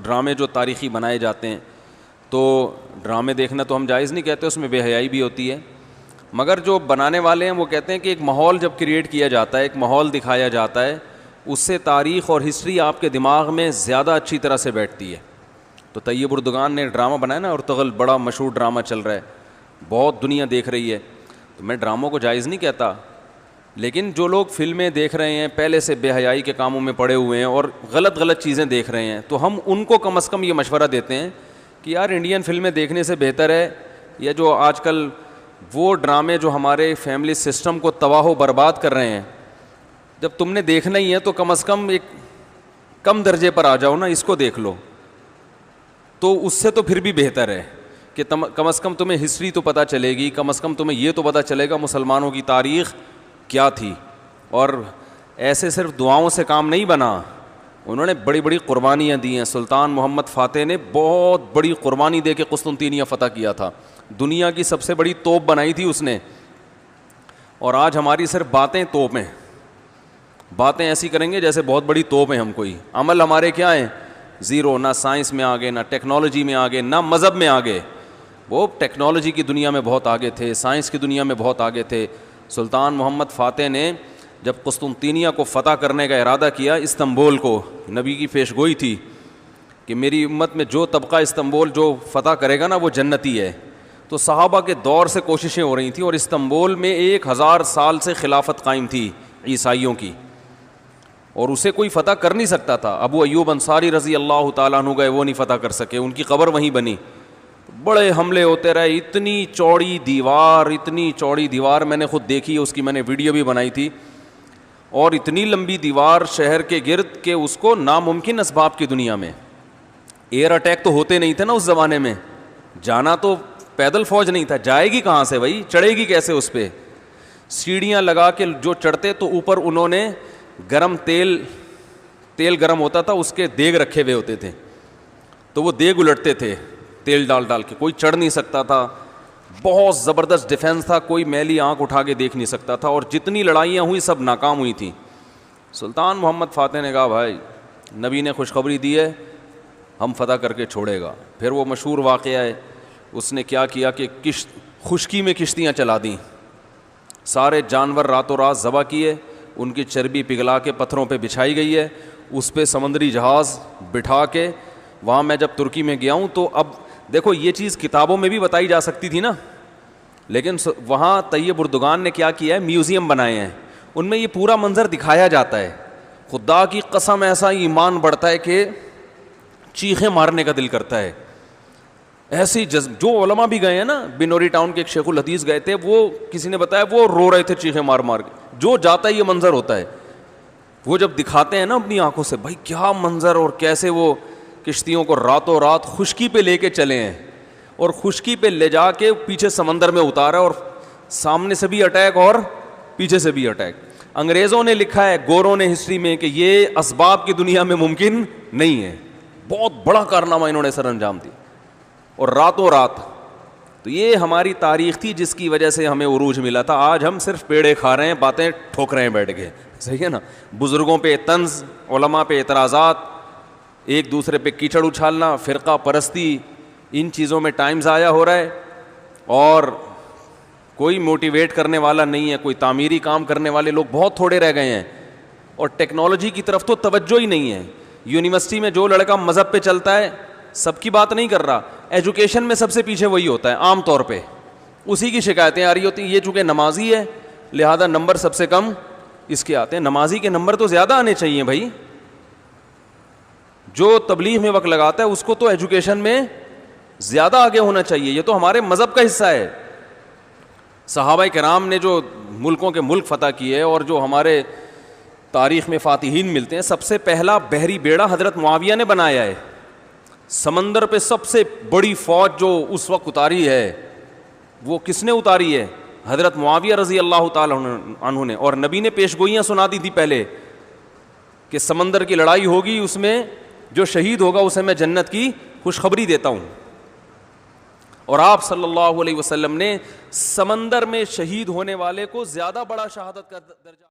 ڈرامے جو تاریخی بنائے جاتے ہیں، تو ڈرامے دیکھنا تو ہم جائز نہیں کہتے، اس میں بے حیائی بھی ہوتی ہے، مگر جو بنانے والے ہیں وہ کہتے ہیں کہ ایک ماحول جب کریٹ کیا جاتا ہے، ایک ماحول دکھایا جاتا ہے، اس سے تاریخ اور ہسٹری آپ کے دماغ میں زیادہ اچھی طرح سے بیٹھتی ہے۔ تو طیب اردگان نے ڈرامہ بنایا نا، ارطغرل بڑا مشہور ڈرامہ چل رہا ہے، بہت دنیا دیکھ رہی ہے، تو میں ڈراموں کو جائز نہیں کہتا، لیکن جو لوگ فلمیں دیکھ رہے ہیں، پہلے سے بے حیائی کے کاموں میں پڑے ہوئے ہیں اور غلط چیزیں دیکھ رہے ہیں، تو ہم ان کو کم از کم یہ مشورہ دیتے ہیں کہ یار انڈین فلمیں دیکھنے سے بہتر ہے، یا جو آج کل وہ ڈرامے جو ہمارے فیملی سسٹم کو تباہ و برباد کر رہے ہیں، جب تم نے دیکھنا ہی ہے تو کم از کم ایک کم درجے پر آ جاؤ نا، اس کو دیکھ لو، تو اس سے تو پھر بھی بہتر ہے کہ کم از کم تمہیں ہسٹری تو پتہ چلے گی، کم از کم تمہیں یہ تو پتہ چلے گا مسلمانوں کی تاریخ کیا تھی۔ اور ایسے صرف دعاؤں سے کام نہیں بنا، انہوں نے بڑی بڑی قربانیاں دی ہیں۔ سلطان محمد فاتح نے بہت بڑی قربانی دے کے قسطنطینیہ فتح کیا تھا، دنیا کی سب سے بڑی توپ بنائی تھی اس نے، اور آج ہماری صرف باتیں توپ ہیں، باتیں ایسی کریں گے جیسے بہت بڑی توپ ہیں ہم کوئی، عمل ہمارے کیا ہیں؟ زیرو، نہ سائنس میں آگے، نہ ٹیکنالوجی میں آگے، نہ مذہب میں آگے۔ وہ ٹیکنالوجی کی دنیا میں بہت آگے تھے، سائنس کی دنیا میں بہت آگے تھے۔ سلطان محمد فاتح نے جب قسطنطینیہ کو فتح کرنے کا ارادہ کیا، استنبول کو، نبی کی پیشگوئی تھی کہ میری امت میں جو طبقہ استنبول جو فتح کرے گا نا وہ جنتی ہے، تو صحابہ کے دور سے کوششیں ہو رہی تھیں، اور استنبول میں 1000 سال سے خلافت قائم تھی عیسائیوں کی، اور اسے کوئی فتح کر نہیں سکتا تھا۔ ابو ایوب انصاری رضی اللہ تعالیٰ عنہ گئے، وہ نہیں فتح کر سکے، ان کی قبر وہیں بنی، بڑے حملے ہوتے رہے، اتنی چوڑی دیوار میں نے خود دیکھی، اس کی میں نے ویڈیو بھی بنائی تھی، اور اتنی لمبی دیوار شہر کے گرد کہ اس کو ناممکن اسباب کی دنیا میں، ایئر اٹیک تو ہوتے نہیں تھے نا اس زمانے میں، جانا تو پیدل فوج نہیں تھا، جائے گی کہاں سے بھائی، چڑھے گی کیسے اس پہ؟ سیڑھیاں لگا کے جو چڑھتے تو اوپر انہوں نے گرم تیل گرم ہوتا تھا، اس کے دیگ رکھے ہوئے ہوتے تھے، تو وہ دیگ الٹتے تھے تیل ڈال کے، کوئی چڑھ نہیں سکتا تھا، بہت زبردست ڈیفنس تھا، کوئی میلی آنکھ اٹھا کے دیکھ نہیں سکتا تھا، اور جتنی لڑائیاں ہوئی سب ناکام ہوئی تھیں۔ سلطان محمد فاتح نے کہا بھائی نبی نے خوشخبری دی ہے، ہم فتح کر کے چھوڑے گا۔ پھر وہ مشہور واقعہ ہے، اس نے کیا کیا کہ خشکی میں کشتیاں چلا دیں، سارے جانور راتوں رات ذبح کیے، ان کی چربی پگھلا کے پتھروں پہ بچھائی گئی ہے، اس پہ سمندری جہاز بٹھا کے، وہاں میں جب ترکی میں گیا ہوں تو اب دیکھو یہ چیز کتابوں میں بھی بتائی جا سکتی تھی نا، لیکن وہاں طیب اردگان نے کیا کیا ہے، میوزیم بنائے ہیں، ان میں یہ پورا منظر دکھایا جاتا ہے۔ خدا کی قسم ایسا ایمان بڑھتا ہے کہ چیخیں مارنے کا دل کرتا ہے، ایسی جو علماء بھی گئے ہیں نا، بنوری ٹاؤن کے ایک شیخ الحدیث گئے تھے، وہ کسی نے بتایا وہ رو رہے تھے چیخیں مار مار کے، جو جاتا ہے یہ منظر ہوتا ہے، وہ جب دکھاتے ہیں نا اپنی آنکھوں سے، بھائی کیا منظر، اور کیسے وہ کشتیوں کو راتوں رات خشکی پہ لے کے چلے ہیں، اور خشکی پہ لے جا کے پیچھے سمندر میں اتارا، اور سامنے سے بھی اٹیک اور پیچھے سے بھی اٹیک۔ انگریزوں نے لکھا ہے، گوروں نے ہسٹری میں، کہ یہ اسباب کی دنیا میں ممکن نہیں ہے، بہت بڑا کارنامہ انہوں نے سر انجام دیا، اور راتوں رات۔ تو یہ ہماری تاریخ تھی جس کی وجہ سے ہمیں عروج ملا تھا، آج ہم صرف پیڑے کھا رہے ہیں، باتیں ٹھوک رہے ہیں بیٹھ کے، صحیح ہے نا؟ بزرگوں پہ طنز، علماء پہ اعتراضات، ایک دوسرے پہ کیچڑ اچھالنا، فرقہ پرستی، ان چیزوں میں ٹائم ضائع ہو رہا ہے، اور کوئی موٹیویٹ کرنے والا نہیں ہے، کوئی تعمیری کام کرنے والے لوگ بہت تھوڑے رہ گئے ہیں، اور ٹیکنالوجی کی طرف تو توجہ ہی نہیں ہے۔ یونیورسٹی میں جو لڑکا مذہب پہ چلتا ہے، سب کی بات نہیں کر رہا، ایجوکیشن میں سب سے پیچھے وہی ہوتا ہے، عام طور پہ اسی کی شکایتیں آ رہی ہوتی ہیں، یہ چونکہ نمازی ہے لہذا نمبر سب سے کم اس کے آتے ہیں۔ نمازی کے نمبر تو زیادہ آنے چاہیے بھائی، جو تبلیغ میں وقت لگاتا ہے اس کو تو ایجوکیشن میں زیادہ آگے ہونا چاہیے، یہ تو ہمارے مذہب کا حصہ ہے۔ صحابہ کرام نے جو ملکوں کے ملک فتح کیے، اور جو ہمارے تاریخ میں فاتحین ملتے ہیں، سب سے پہلا بحری بیڑا حضرت معاویہ نے بنایا ہے، سمندر پہ سب سے بڑی فوج جو اس وقت اتاری ہے وہ کس نے اتاری ہے؟ حضرت معاویہ رضی اللہ تعالی عنہ نے، اور نبی نے پیشگوئیاں سنا دی تھی پہلے کہ سمندر کی لڑائی ہوگی، اس میں جو شہید ہوگا اسے میں جنت کی خوشخبری دیتا ہوں، اور آپ صلی اللہ علیہ وسلم نے سمندر میں شہید ہونے والے کو زیادہ بڑا شہادت کا درجہ